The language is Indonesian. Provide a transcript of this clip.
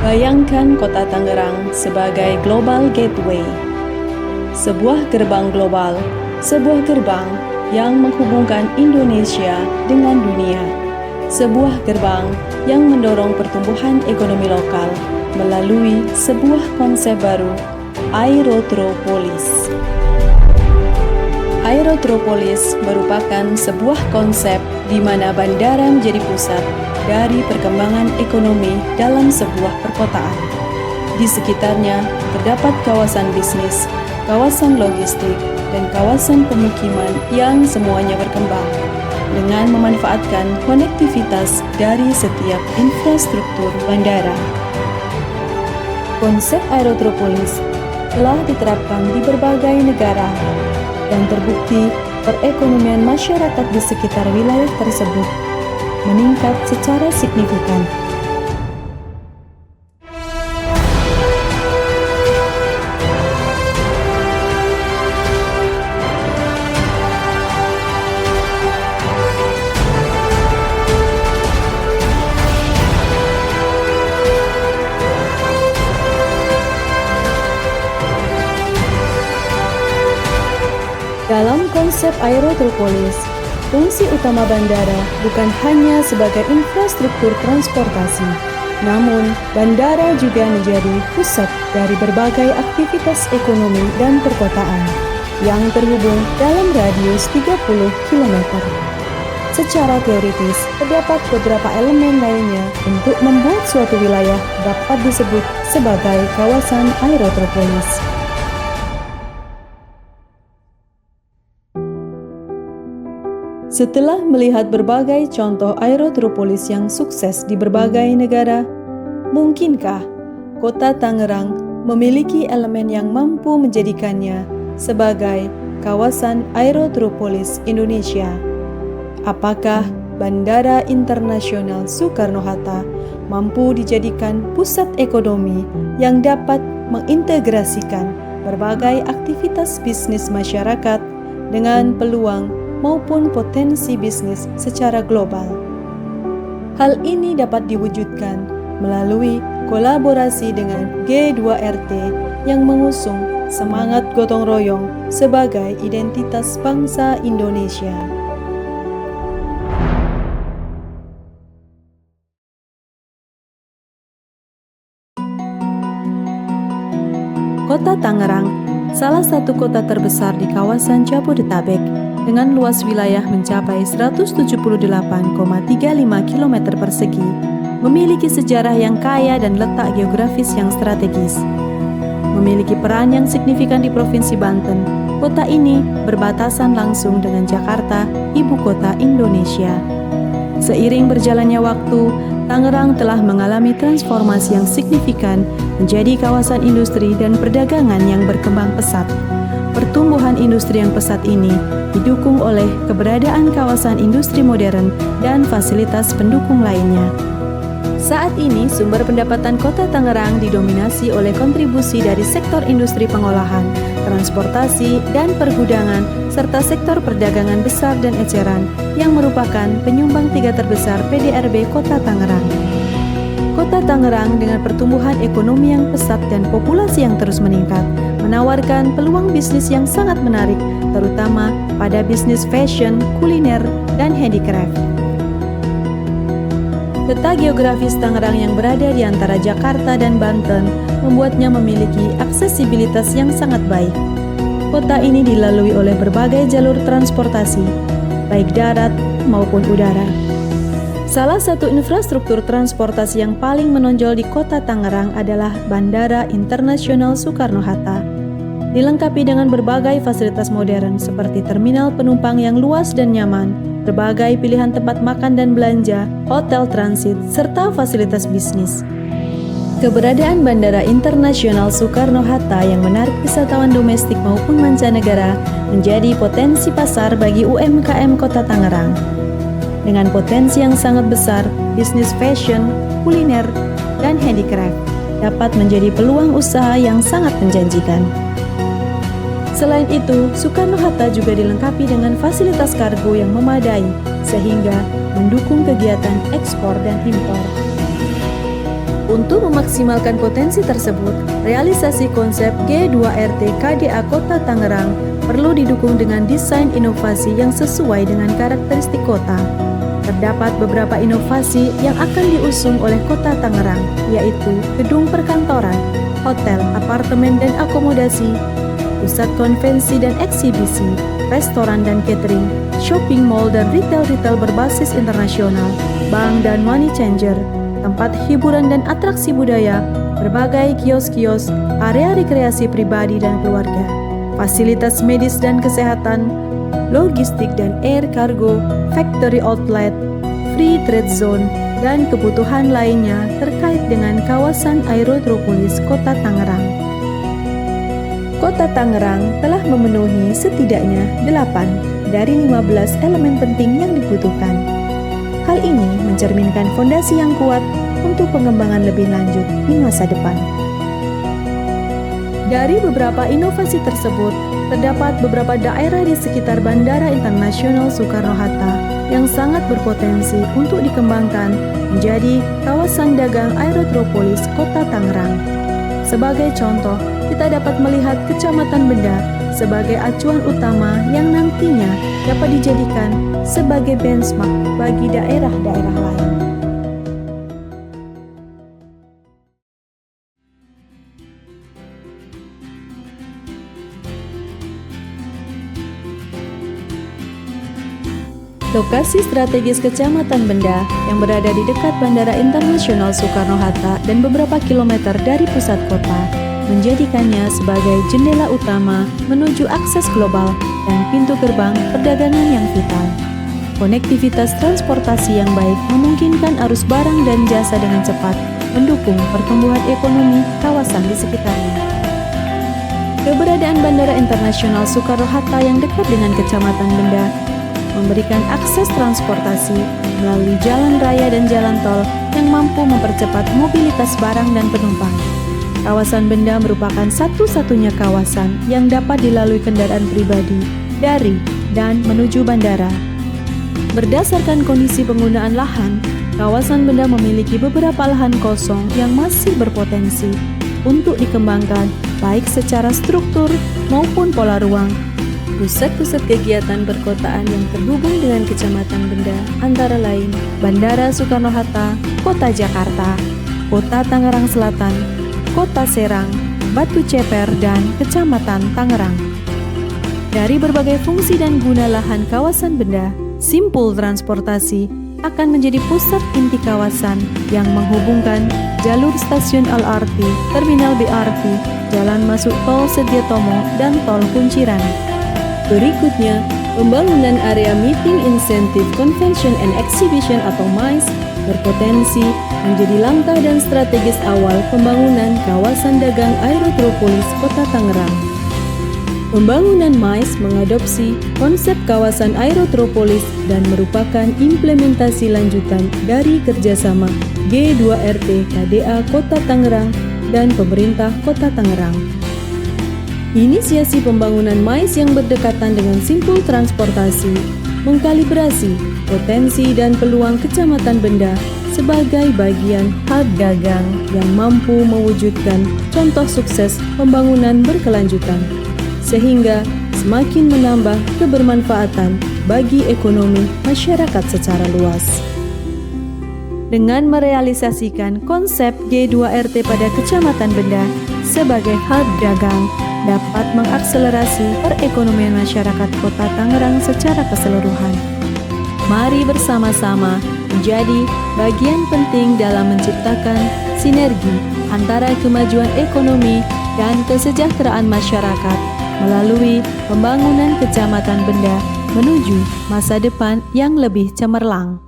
Bayangkan kota Tangerang sebagai global gateway, sebuah gerbang global, sebuah gerbang yang menghubungkan Indonesia dengan dunia, sebuah gerbang yang mendorong pertumbuhan ekonomi lokal melalui sebuah konsep baru, Aerotropolis. Aerotropolis merupakan sebuah konsep di mana bandara menjadi pusat dari perkembangan ekonomi dalam sebuah perkotaan. Di sekitarnya terdapat kawasan bisnis, kawasan logistik, dan kawasan pemukiman yang semuanya berkembang dengan memanfaatkan konektivitas dari setiap infrastruktur bandara. Konsep Aerotropolis telah diterapkan di berbagai negara dan terbukti perekonomian masyarakat di sekitar wilayah tersebut meningkat secara signifikan. Dalam konsep Aerotropolis, fungsi utama bandara bukan hanya sebagai infrastruktur transportasi, namun bandara juga menjadi pusat dari berbagai aktivitas ekonomi dan perkotaan yang terhubung dalam radius 30 km. Secara teoritis, terdapat beberapa elemen lainnya untuk membuat suatu wilayah dapat disebut sebagai kawasan Aerotropolis. Setelah melihat berbagai contoh Aerotropolis yang sukses di berbagai negara, mungkinkah kota Tangerang memiliki elemen yang mampu menjadikannya sebagai kawasan Aerotropolis Indonesia? Apakah Bandara Internasional Soekarno-Hatta mampu dijadikan pusat ekonomi yang dapat mengintegrasikan berbagai aktivitas bisnis masyarakat dengan peluang maupun potensi bisnis secara global? Hal ini dapat diwujudkan melalui kolaborasi dengan G2RT yang mengusung semangat gotong royong sebagai identitas bangsa Indonesia. Kota Tangerang, salah satu kota terbesar di kawasan Jabodetabek, dengan luas wilayah mencapai 178,35 km persegi, memiliki sejarah yang kaya dan letak geografis yang strategis. Memiliki peran yang signifikan di Provinsi Banten, kota ini berbatasan langsung dengan Jakarta, ibu kota Indonesia. Seiring berjalannya waktu, Tangerang telah mengalami transformasi yang signifikan menjadi kawasan industri dan perdagangan yang berkembang pesat. Pertumbuhan industri yang pesat ini didukung oleh keberadaan kawasan industri modern dan fasilitas pendukung lainnya. Saat ini, sumber pendapatan Kota Tangerang didominasi oleh kontribusi dari sektor industri pengolahan, transportasi, dan pergudangan, serta sektor perdagangan besar dan eceran yang merupakan penyumbang tiga terbesar PDRB Kota Tangerang. Kota Tangerang dengan pertumbuhan ekonomi yang pesat dan populasi yang terus meningkat, menawarkan peluang bisnis yang sangat menarik, terutama pada bisnis fashion, kuliner, dan handicraft. Letak geografis Tangerang yang berada di antara Jakarta dan Banten membuatnya memiliki aksesibilitas yang sangat baik. Kota ini dilalui oleh berbagai jalur transportasi, baik darat maupun udara. Salah satu infrastruktur transportasi yang paling menonjol di Kota Tangerang adalah Bandara Internasional Soekarno-Hatta. Dilengkapi dengan berbagai fasilitas modern seperti terminal penumpang yang luas dan nyaman, berbagai pilihan tempat makan dan belanja, hotel transit, serta fasilitas bisnis. Keberadaan Bandara Internasional Soekarno-Hatta yang menarik wisatawan domestik maupun mancanegara menjadi potensi pasar bagi UMKM Kota Tangerang. Dengan potensi yang sangat besar, bisnis fashion, kuliner, dan handicraft dapat menjadi peluang usaha yang sangat menjanjikan. Selain itu, Soekarno-Hatta juga dilengkapi dengan fasilitas kargo yang memadai, sehingga mendukung kegiatan ekspor dan impor. Untuk memaksimalkan potensi tersebut, realisasi konsep G2RT KDA Kota Tangerang perlu didukung dengan desain inovasi yang sesuai dengan karakteristik kota. Terdapat beberapa inovasi yang akan diusung oleh Kota Tangerang, yaitu gedung perkantoran, hotel, apartemen dan akomodasi, pusat konvensi dan eksibisi, restoran dan catering, shopping mall dan retail-retail berbasis internasional, bank dan money changer, tempat hiburan dan atraksi budaya, berbagai kios-kios, area rekreasi pribadi dan keluarga, fasilitas medis dan kesehatan, logistik dan air cargo, factory outlet, free trade zone, dan kebutuhan lainnya terkait dengan kawasan aerotropolis Kota Tangerang. Kota Tangerang telah memenuhi setidaknya 8 dari 15 elemen penting yang dibutuhkan. Hal ini mencerminkan fondasi yang kuat untuk pengembangan lebih lanjut di masa depan. Dari beberapa inovasi tersebut, terdapat beberapa daerah di sekitar Bandara Internasional Soekarno-Hatta yang sangat berpotensi untuk dikembangkan menjadi kawasan dagang aerotropolis Kota Tangerang. Sebagai contoh, kita dapat melihat Kecamatan Benda sebagai acuan utama yang nantinya dapat dijadikan sebagai benchmark bagi daerah-daerah lain. Lokasi strategis Kecamatan Benda yang berada di dekat Bandara Internasional Soekarno-Hatta dan beberapa kilometer dari pusat kota menjadikannya sebagai jendela utama menuju akses global dan pintu gerbang perdagangan yang vital. Konektivitas transportasi yang baik memungkinkan arus barang dan jasa dengan cepat mendukung pertumbuhan ekonomi kawasan di sekitarnya. Keberadaan Bandara Internasional Soekarno-Hatta yang dekat dengan Kecamatan Benda memberikan akses transportasi melalui jalan raya dan jalan tol yang mampu mempercepat mobilitas barang dan penumpang. Kawasan Benda merupakan satu-satunya kawasan yang dapat dilalui kendaraan pribadi dari dan menuju bandara. Berdasarkan kondisi penggunaan lahan, kawasan Benda memiliki beberapa lahan kosong yang masih berpotensi untuk dikembangkan baik secara struktur maupun pola ruang. Pusat-pusat kegiatan perkotaan yang terhubung dengan Kecamatan Benda antara lain Bandara Soekarno-Hatta, Kota Jakarta, Kota Tangerang Selatan, Kota Serang, Batu Ceper, dan Kecamatan Tangerang. Dari berbagai fungsi dan guna lahan kawasan Benda, simpul transportasi akan menjadi pusat inti kawasan yang menghubungkan jalur stasiun LRT, terminal BRT, jalan masuk tol Sediatomo, dan tol Kunciran. Berikutnya, pembangunan area Meeting Incentive Convention and Exhibition atau MICE berpotensi menjadi langkah dan strategis awal pembangunan kawasan dagang aerotropolis Kota Tangerang. Pembangunan MICE mengadopsi konsep kawasan aerotropolis dan merupakan implementasi lanjutan dari kerjasama G2RT KDA Kota Tangerang dan pemerintah Kota Tangerang. Inisiasi pembangunan MICE yang berdekatan dengan simpul transportasi mengkalibrasi potensi dan peluang Kecamatan Benda sebagai bagian hub dagang yang mampu mewujudkan contoh sukses pembangunan berkelanjutan, sehingga semakin menambah kebermanfaatan bagi ekonomi masyarakat secara luas. Dengan merealisasikan konsep G2RT pada Kecamatan Benda sebagai hub dagang, dapat mengakselerasi perekonomian masyarakat Kota Tangerang secara keseluruhan. Mari bersama-sama menjadi bagian penting dalam menciptakan sinergi antara kemajuan ekonomi dan kesejahteraan masyarakat melalui pembangunan Kecamatan Benda menuju masa depan yang lebih cemerlang.